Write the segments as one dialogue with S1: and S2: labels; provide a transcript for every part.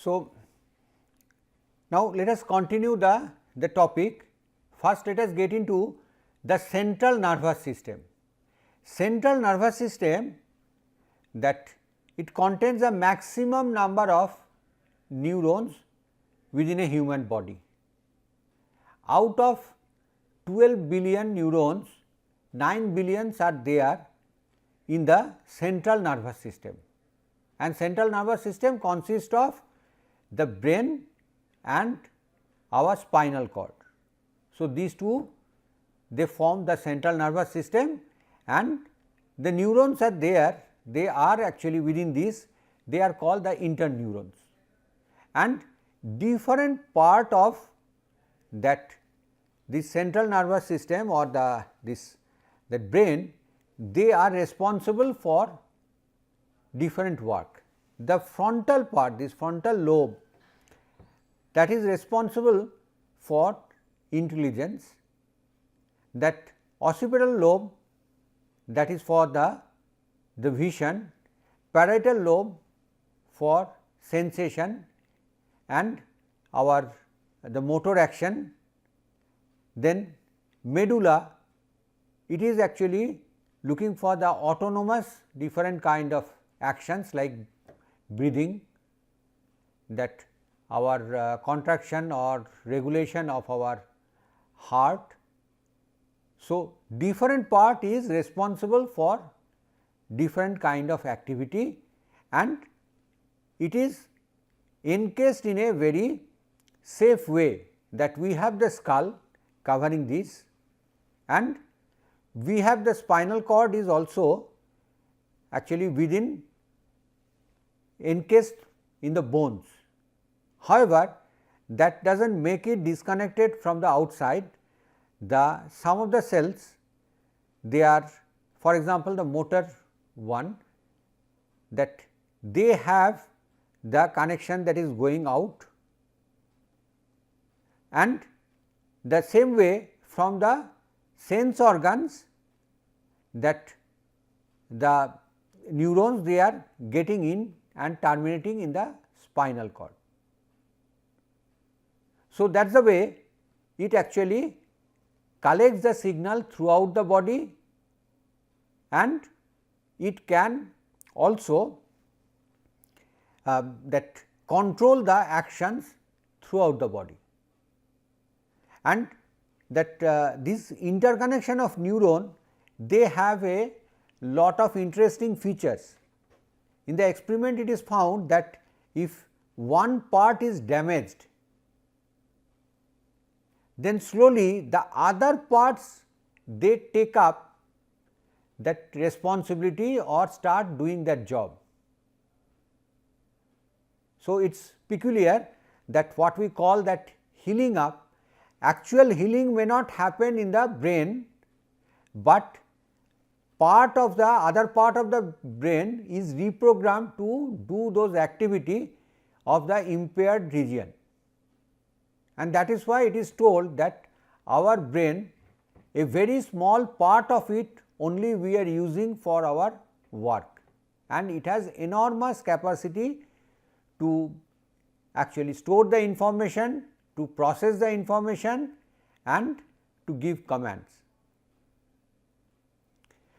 S1: So, now let us continue the topic. First let us get into the central nervous system. Central nervous system, that it contains a maximum number of neurons within a human body. Out of 12 billion neurons, 9 billions are there in the central nervous system, and central nervous system consists of the brain and our spinal cord. So, these two, they form the central nervous system, and the neurons are there, they are actually within this, they are called the interneurons, and different part of that this central nervous system or the brain, they are responsible for different work. The frontal part, this frontal lobe, that is responsible for intelligence, that occipital lobe, that is for the vision, parietal lobe for sensation and the motor action, then medulla, it is actually looking for the autonomous different kind of actions like breathing, that our contraction or regulation of our heart. So, different part is responsible for different kind of activity, and it is encased in a very safe way, that we have the skull covering this, and we have the spinal cord is also actually within, encased in the bones. However, that does not make it disconnected from the outside. Some of the cells, they are, for example, the motor one, that they have the connection that is going out, and the same way from the sense organs, that the neurons, they are getting in and terminating in the spinal cord. So, that is the way it actually collects the signal throughout the body, and it can also that control the actions throughout the body, and that this interconnection of neuron, they have a lot of interesting features. In the experiment, it is found that if one part is damaged, then slowly the other parts, they take up that responsibility or start doing that job. So, it is peculiar that what we call that healing up, actual healing may not happen in the brain, but part of the other part of the brain is reprogrammed to do those activity of the impaired region. And that is why it is told that our brain, a very small part of it only we are using for our work, and it has enormous capacity to actually store the information, to process the information and to give commands.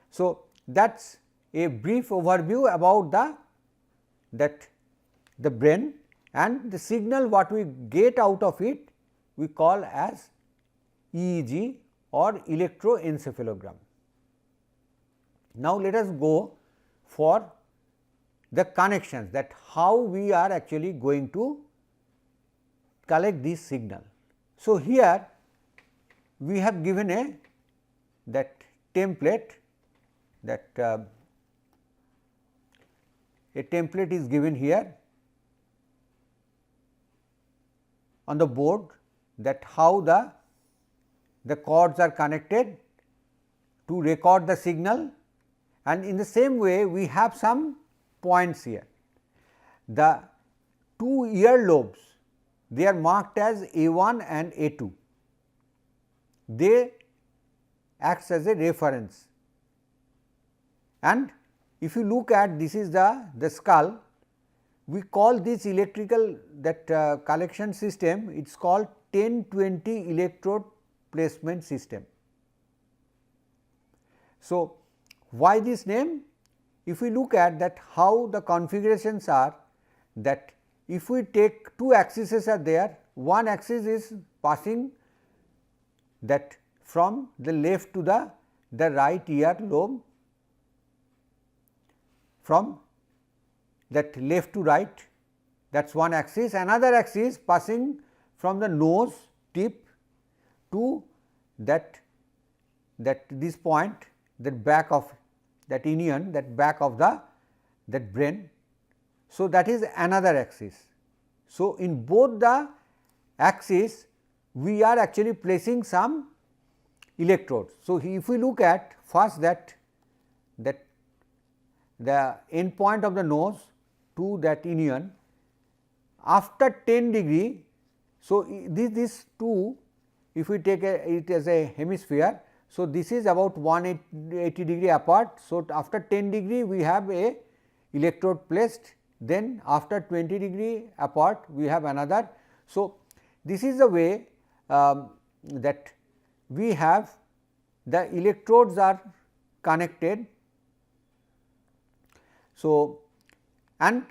S1: So, that is a brief overview about the brain, and the signal what we get out of it we call as EEG or electroencephalogram. Now, let us go for the connections, that how we are actually going to collect this signal. So, here we have given that template, that a template is given here on the board, that how the cords are connected to record the signal, and in the same way we have some points here. The two ear lobes, they are marked as A1 and A2, they acts as a reference, and if you look at, this is the skull. we call this electrical that collection system, it is called 10-20 electrode placement system. So, why this name? If we look at that how the configurations are, that if we take two axes are there, one axis is passing that from the left to the right ear lobe, from that left to right, that is one axis. Another axis passing from the nose tip to that this point, that back of that union, that back of that brain. So, that is another axis. So, in both the axis we are actually placing some electrodes. So, if we look at first that the end point of the nose to that union, after 10 degree. So, this two, if we take it as a hemisphere, so this is about 180 degree apart. So, after 10 degree we have a electrode placed, then after 20 degree apart we have another. So, this is the way that we have the electrodes are connected. So, and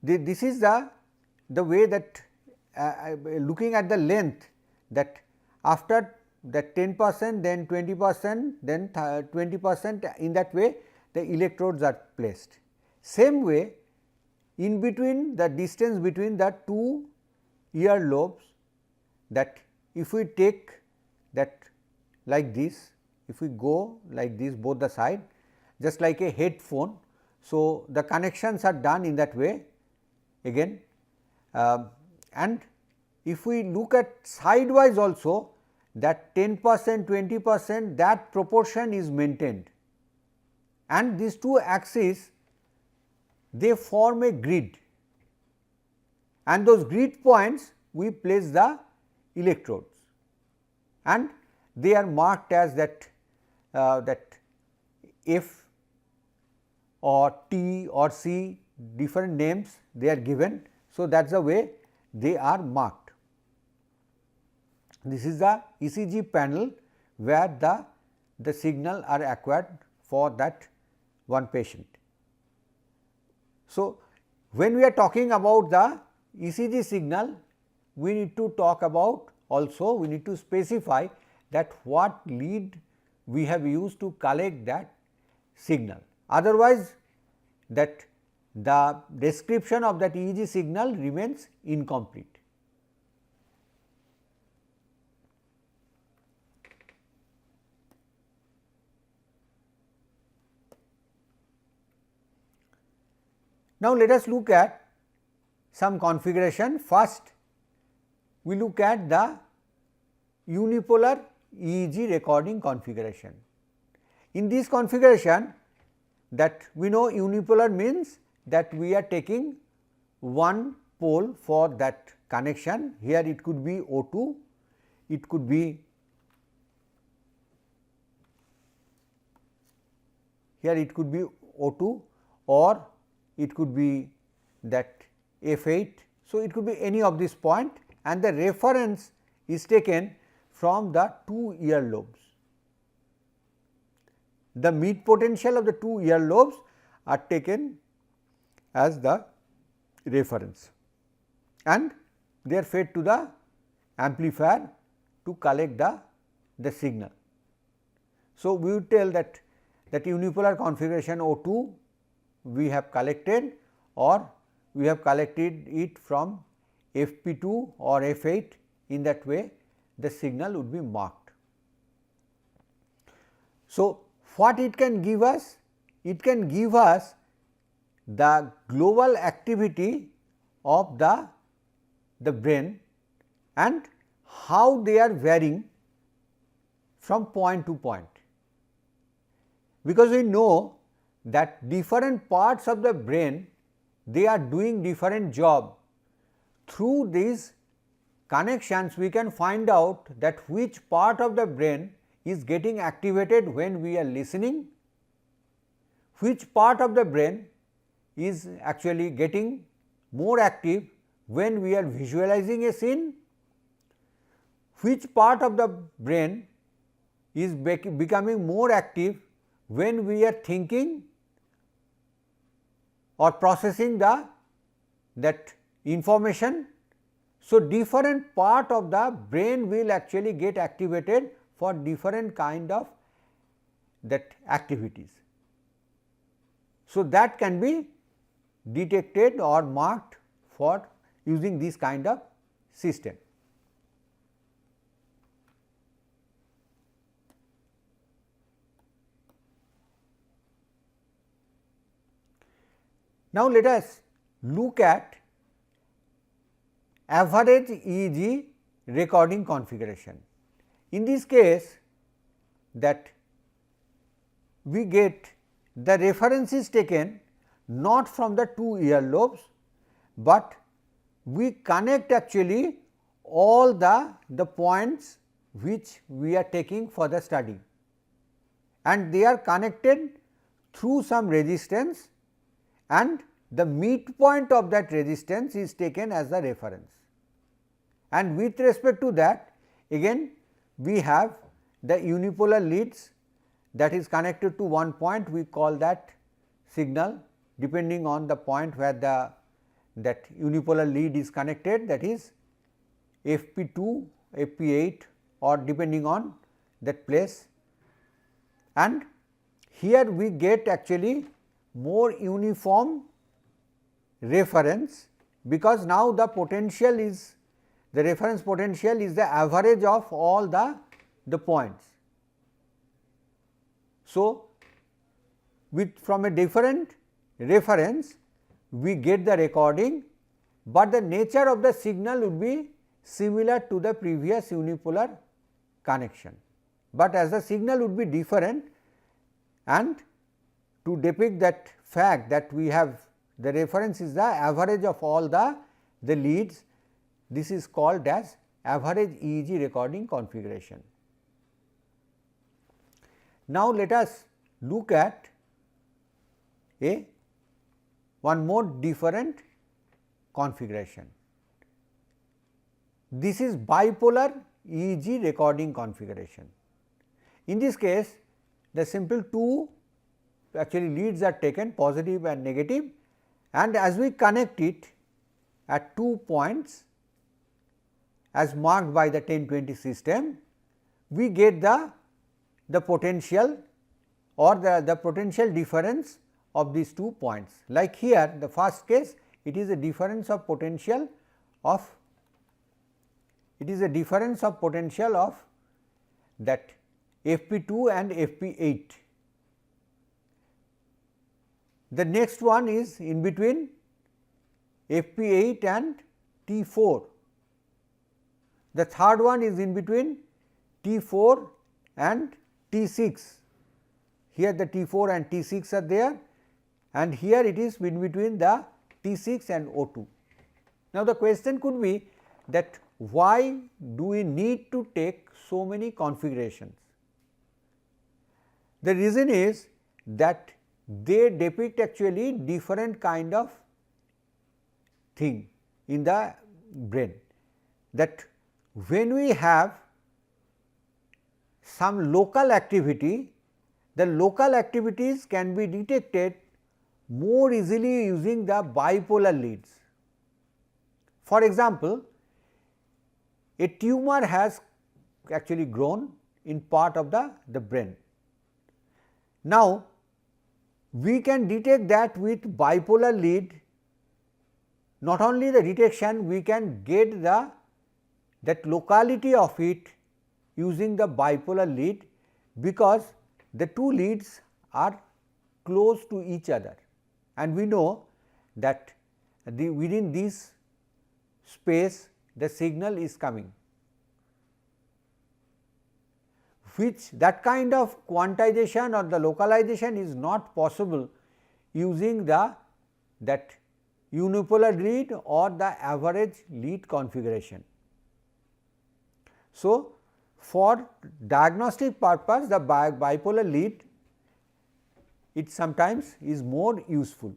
S1: this is the way that looking at the length, that after that 10%, then 20%, then 20%, in that way the electrodes are placed. Same way, in between the distance between the two ear lobes, that if we take that like this, if we go like this both the side, just like a headphone. So, the connections are done in that way again, and if we look at sidewise also, that 10%, 20%, that proportion is maintained, and these two axes they form a grid, and those grid points we place the electrodes, and they are marked as that F or T or C, different names they are given. So, that is the way they are marked. This is the ECG panel where the signal are acquired for that one patient. So, when we are talking about the ECG signal, we need to talk about also, we need to specify that what lead we have used to collect that signal. Otherwise, that the description of that EEG signal remains incomplete. Now, let us look at some configuration. First, we look at the unipolar EEG recording configuration. In this configuration, that we know unipolar means that we are taking one pole for that connection. Here it could be O2, it could be here it could be O2, or it could be that F8. So, it could be any of this point, and the reference is taken from the two ear lobes. The mid potential of the two ear lobes are taken as the reference, and they are fed to the amplifier to collect the signal. So, we would tell that unipolar configuration O2 we have collected, or we have collected it from FP2 or F8. In that way the signal would be marked. So, what it can give us? It can give us the global activity of the brain and how they are varying from point to point, because we know that different parts of the brain they are doing different job. Through these connections we can find out that which part of the brain is getting activated when we are listening, which part of the brain is actually getting more active when we are visualizing a scene, which part of the brain is becoming more active when we are thinking or processing that information. So, different part of the brain will actually get activated for different kind of that activities. So, that can be detected or marked for using this kind of system. Now, let us look at average EEG recording configuration. In this case, that we get the reference is taken not from the two earlobes, but we connect actually all the points which we are taking for the study, and they are connected through some resistance, and the midpoint of that resistance is taken as the reference. And with respect to that, again we have the unipolar leads that is connected to one point, we call that signal depending on the point where that unipolar lead is connected, that is FP2, FP8 or depending on that place. And here we get actually more uniform reference, because now the potential is the reference potential is the average of all the points. So, with from a different reference we get the recording, but the nature of the signal would be similar to the previous unipolar connection, but as the signal would be different. And to depict that fact that we have the reference is the average of all the leads, this is called as average EEG recording configuration. Now, let us look at one more different configuration. This is bipolar EEG recording configuration. In this case, the simple two actually leads are taken, positive and negative, and as we connect it at 2 points as marked by the 10-20 system, we get the potential or the potential difference of these 2 points. Like here, the first case, it is a difference of potential of that FP2 and FP8. The next one is in between FP8 and T4. The third one is in between T4 and T6. Here the T4 and T6 are there, and here it is in between the T6 and O2. Now, the question could be that why do we need to take so many configurations? The reason is that they depict actually different kind of thing in the brain, that when we have some local activity, the local activities can be detected more easily using the bipolar leads. For example, a tumor has actually grown in part of the brain. Now, we can detect that with bipolar lead. Not only the detection, we can get that locality of it using the bipolar lead, because the two leads are close to each other, and we know that within this space the signal is coming, which that kind of quantization or the localization is not possible using that unipolar lead or the average lead configuration. So, for diagnostic purpose, the bipolar lead it sometimes is more useful.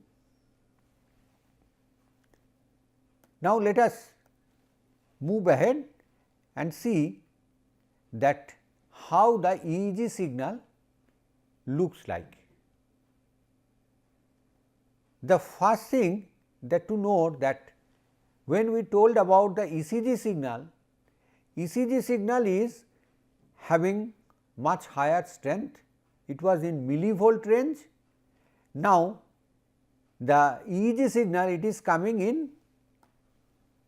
S1: Now, let us move ahead and see that how the EEG signal looks like. The first thing that to note that when we told about the ECG signal is having much higher strength, it was in millivolt range. Now, the EEG signal, it is coming in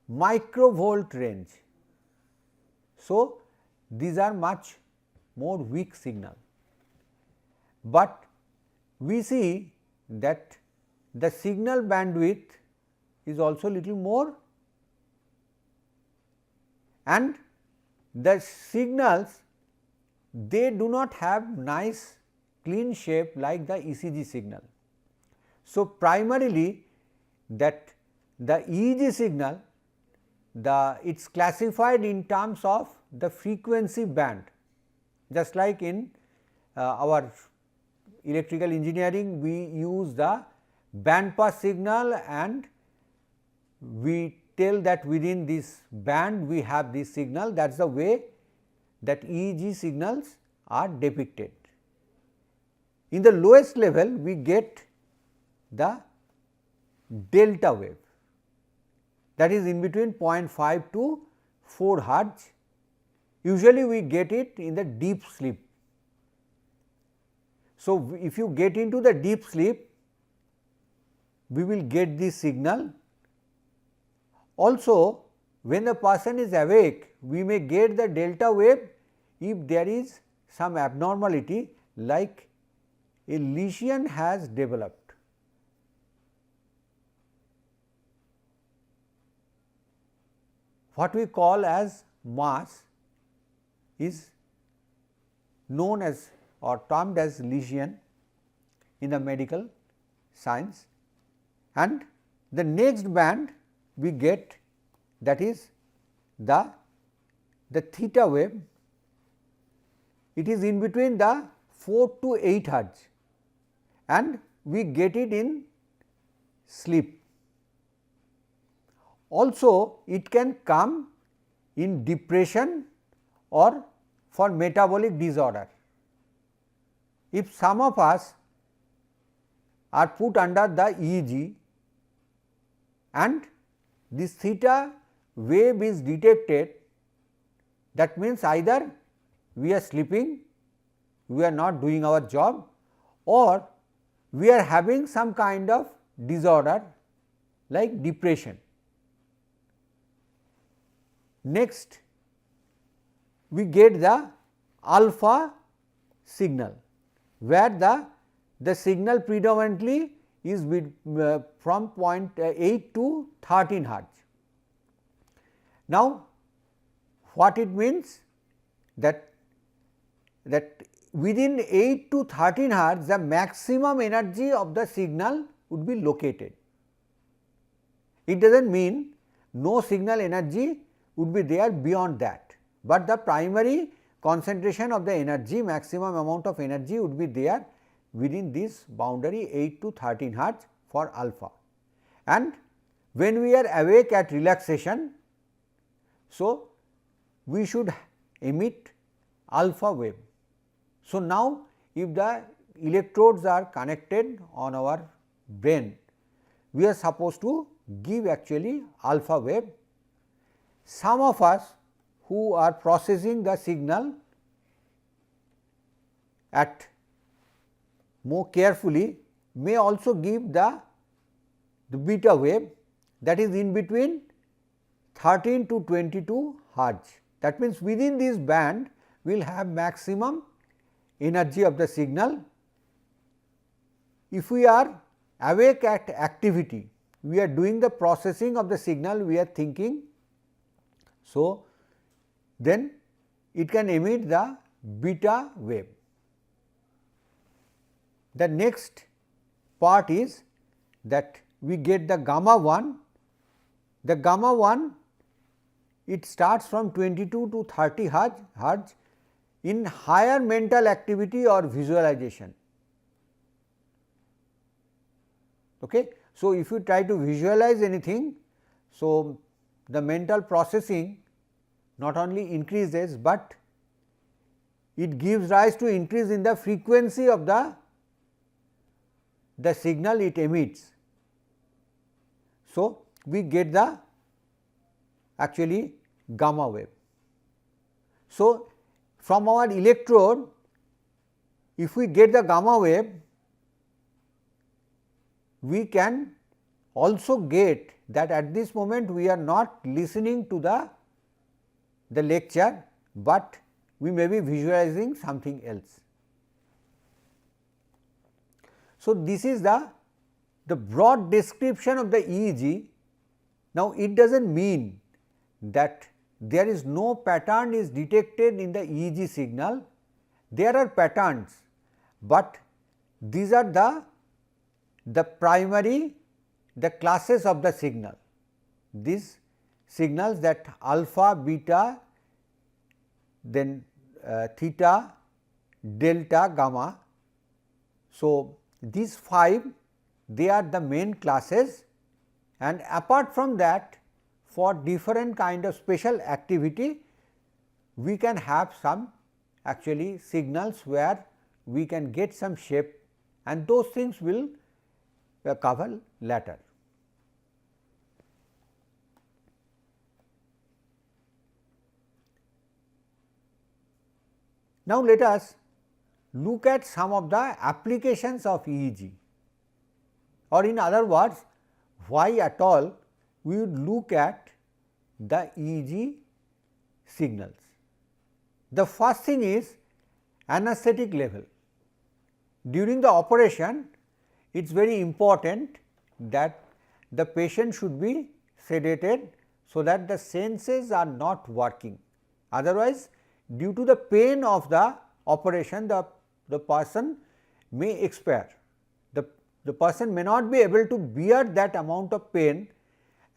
S1: microvolt range. So, these are much more weak signal, but we see that the signal bandwidth is also little more, and the signals, they do not have nice clean shape like the ECG signal. So, primarily that the EEG signal, it is classified in terms of the frequency band, just like in our electrical engineering we use the band pass signal, and we tell that within this band we have this signal. That is the way that EEG signals are depicted. In the lowest level we get the delta wave, that is in between 0.5 to 4 hertz. Usually we get it in the deep sleep. So, if you get into the deep sleep, we will get this signal. Also, when the person is awake, we may get the delta wave if there is some abnormality, like a lesion has developed. What we call as mass is known as or termed as lesion in the medical science, and the next band we get, that is the theta wave. It is in between the 4 to 8 hertz, and we get it in sleep. Also, it can come in depression or for metabolic disorder. If some of us are put under the EEG and this theta wave is detected, that means either we are sleeping, we are not doing our job, or we are having some kind of disorder like depression. Next, we get the alpha signal, where the signal predominantly is with, from 0.8 to 13 hertz. Now, what it means that within 8 to 13 hertz the maximum energy of the signal would be located. It does not mean no signal energy would be there beyond that, but the primary concentration of the energy, maximum amount of energy would be there within this boundary 8 to 13 hertz for alpha. And when we are awake at relaxation, so we should emit alpha wave. So, now if the electrodes are connected on our brain, we are supposed to give actually alpha wave. Some of us who are processing the signal at more carefully may also give the beta wave, that is in between 13 to 22 hertz. That means, within this band we will have maximum energy of the signal. If we are awake at activity, we are doing the processing of the signal, we are thinking. So, then it can emit the beta wave. The next part is that we get the gamma 1. The gamma 1, it starts from 22 to 30 hertz in higher mental activity or visualization. Okay. So, if you try to visualize anything, So, the mental processing not only increases, but it gives rise to increase in the frequency of the signal it emits. So, we get the actually gamma wave. So, from our electrode, if we get the gamma wave, we can also get that at this moment we are not listening to the lecture, but we may be visualizing something else. So, this is the broad description of the EEG. Now, it does not mean that there is no pattern is detected in the EEG signal. There are patterns, but these are the primary classes of the signal. These signals, that alpha, beta, then theta, delta, gamma. So, these 5, they are the main classes, and apart from that, for different kind of special activity, we can have some actually signals where we can get some shape, and those things will cover later. Now, let us look at some of the applications of EEG, or in other words, why at all we would look at the EEG signals. The first thing is anesthetic level. During the operation, it is very important that the patient should be sedated, so that the senses are not working. Otherwise, due to the pain of the operation, the person may expire. The person may not be able to bear that amount of pain,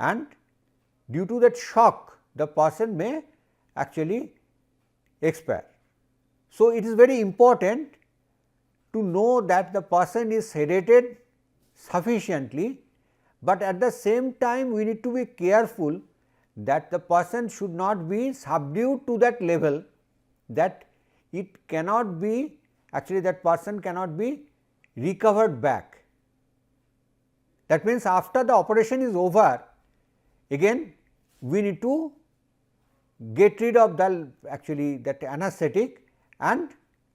S1: and due to that shock, the person may actually expire. So, it is very important to know that the person is sedated sufficiently, but at the same time we need to be careful that the person should not be subdued to that level that it cannot be, actually that person cannot be recovered back. That means, after the operation is over, again we need to get rid of the actually that anesthetic, and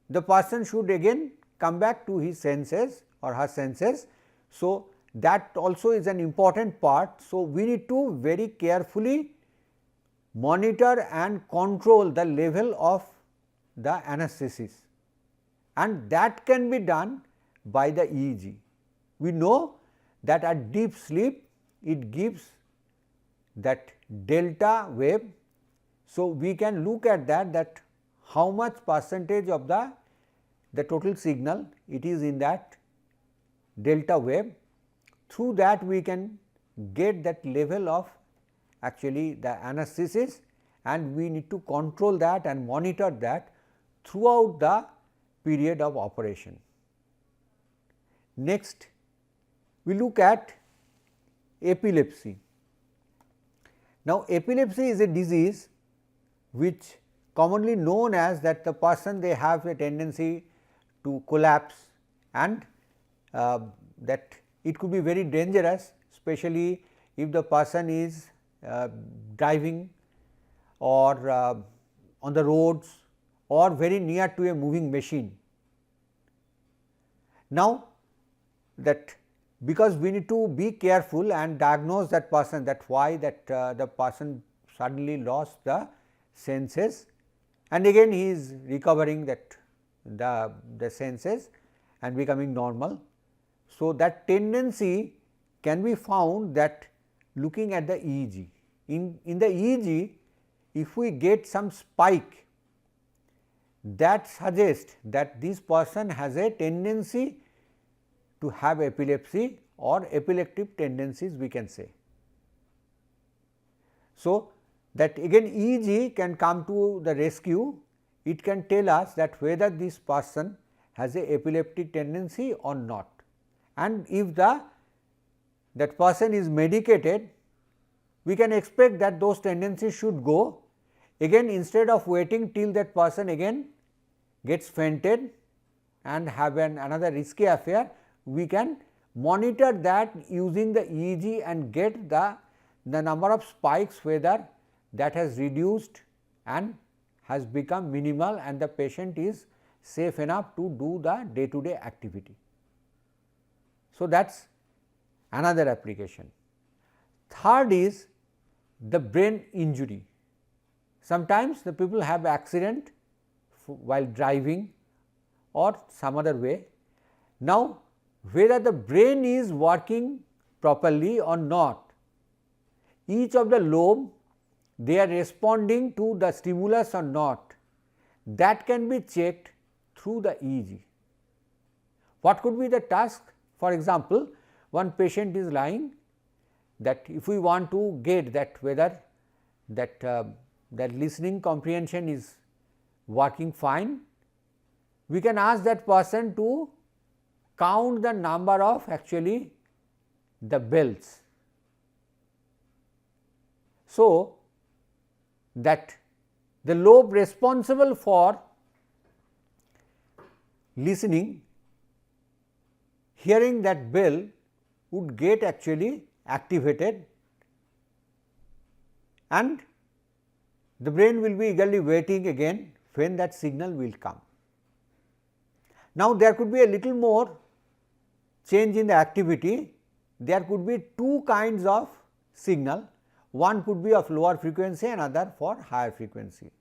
S1: the person should again come back to his senses or her senses. So, that also is an important part. So, we need to very carefully monitor and control the level of the anesthesis, and that can be done by the EEG. We know that at deep sleep it gives that delta wave. So, we can look at that how much percentage of the total signal it is in that delta wave. Through that we can get that level of actually the anesthesis, and we need to control that and monitor that throughout the period of operation. Next, we look at epilepsy. Now, epilepsy is a disease which commonly known as that the person they have a tendency to collapse, and that it could be very dangerous, especially if the person is driving or on the roads or very near to a moving machine. Now, that because we need to be careful and diagnose that person, that why that the person suddenly lost the senses, and again he is recovering that the senses and becoming normal. So, that tendency can be found that looking at the EEG. In the EEG, if we get some spike, that suggests that this person has a tendency to have epilepsy or epileptic tendencies, we can say. So, that again EEG can come to the rescue. It can tell us that whether this person has a epileptic tendency or not, and if that person is medicated, we can expect that those tendencies should go. Again, instead of waiting till that person again gets fainted and have another risky affair, we can monitor that using the EEG and get the number of spikes, whether that has reduced and has become minimal and the patient is safe enough to do the day to day activity. So, that is another application. Third is the brain injury. Sometimes the people have accident while driving or some other way. Now, whether the brain is working properly or not, each of the lobe they are responding to the stimulus or not, that can be checked through the EEG. What could be the task? For example, one patient is lying, that if we want to get that whether that listening comprehension is working fine, we can ask that person to count the number of actually the bells. So, that the lobe responsible for listening, hearing that bell would get actually activated and the brain will be eagerly waiting again when that signal will come. Now, there could be a little more change in the activity. There could be two kinds of signal, one could be of lower frequency and other for higher frequency,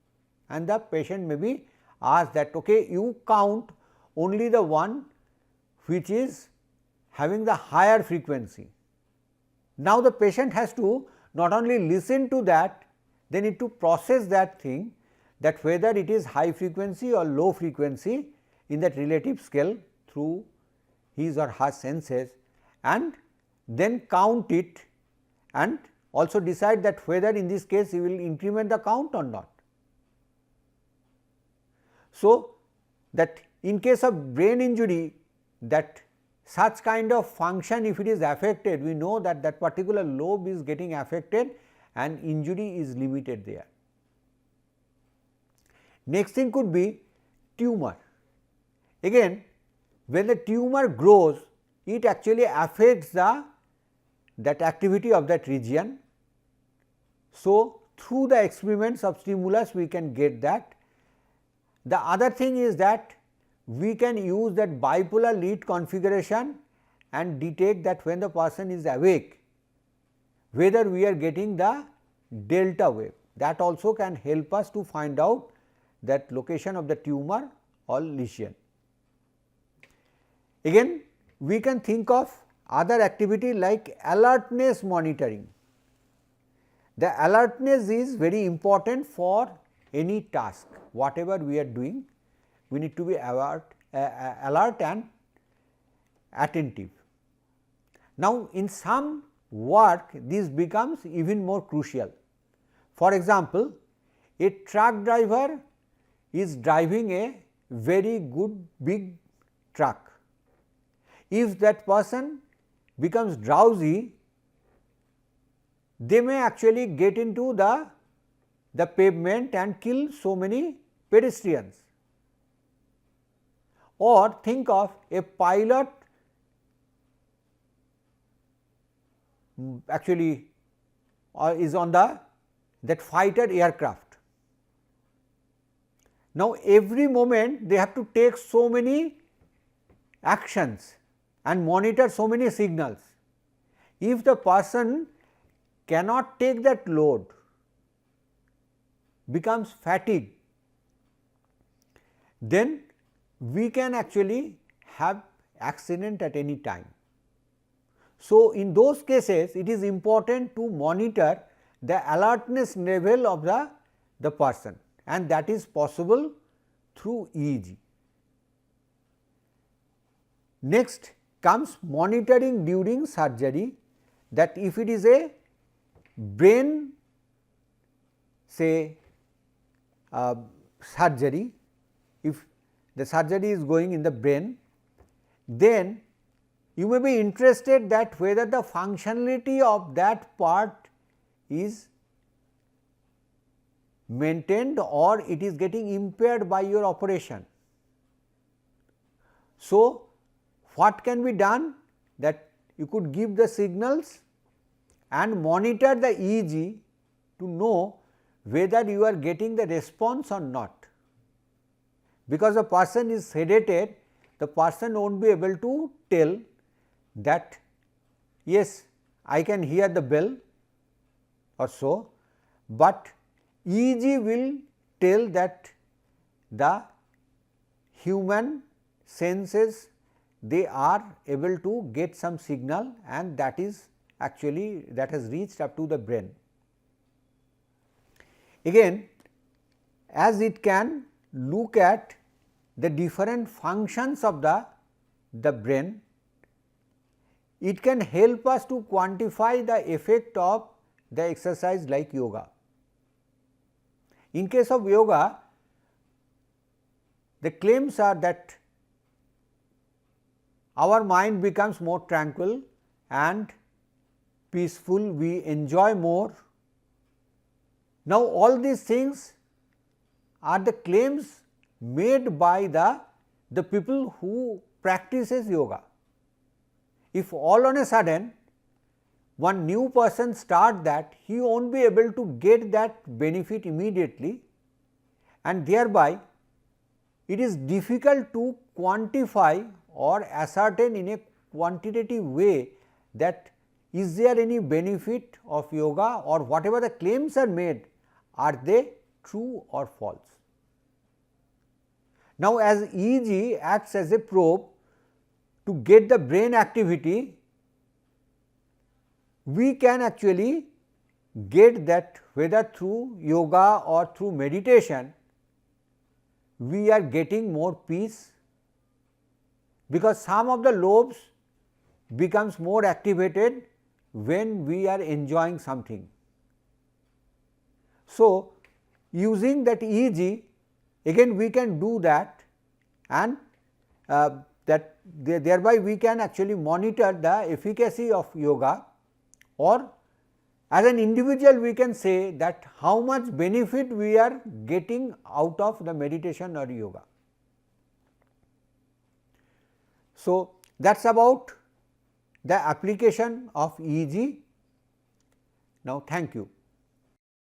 S1: and the patient may be asked that okay, you count only the one which is having the higher frequency. Now, the patient has to not only listen to that, they need to process that thing, that whether it is high frequency or low frequency in that relative scale through his or her senses, and then count it and also decide that whether in this case he will increment the count or not. So, that in case of brain injury, that such kind of function if it is affected, we know that that particular lobe is getting affected and injury is limited there. Next thing could be tumor. Again, when the tumor grows, it actually affects that activity of that region. So, through the experiments of stimulus we can get that. The other thing is that we can use that bipolar lead configuration and detect that when the person is awake, whether we are getting the delta wave, that also can help us to find out that location of the tumor or lesion. Again, we can think of other activity like alertness monitoring. The alertness is very important for any task, whatever we are doing, we need to be alert and attentive. Now, in some work this becomes even more crucial. For example, a truck driver is driving a very good big truck. If that person becomes drowsy, they may actually get into the pavement and kill so many pedestrians. Or think of a pilot actually is on that fighter aircraft. Now, every moment they have to take so many actions and monitor so many signals. If the person cannot take that load, becomes fatigued, then we can actually have accident at any time. So, in those cases it is important to monitor the alertness level of the person, and that is possible through EEG. Next comes monitoring during surgery, that if it is a brain say surgery, if the surgery is going in the brain, then you may be interested that whether the functionality of that part is maintained or it is getting impaired by your operation. So, what can be done? That you could give the signals and monitor the EEG to know whether you are getting the response or not. Because the person is sedated, the person will not be able to tell that yes, I can hear the bell or so, but EEG will tell that the human senses, they are able to get some signal, and that is actually that has reached up to the brain. Again, as it can look at the different functions of the brain, it can help us to quantify the effect of the exercise like yoga. In case of yoga, the claims are that our mind becomes more tranquil and peaceful, we enjoy more. Now, all these things are the claims made by the people who practices yoga. If all on a sudden one new person start that, he will not be able to get that benefit immediately, and thereby it is difficult to quantify or ascertain in a quantitative way that is there any benefit of yoga, or whatever the claims are made, are they true or false. Now, as EEG acts as a probe to get the brain activity, we can actually get that whether through yoga or through meditation, we are getting more peace, because some of the lobes becomes more activated when we are enjoying something. So, using that EEG, again we can do that, and that thereby we can actually monitor the efficacy of yoga, or as an individual we can say that how much benefit we are getting out of the meditation or yoga. So, that is about the application of EEG. Now, thank you.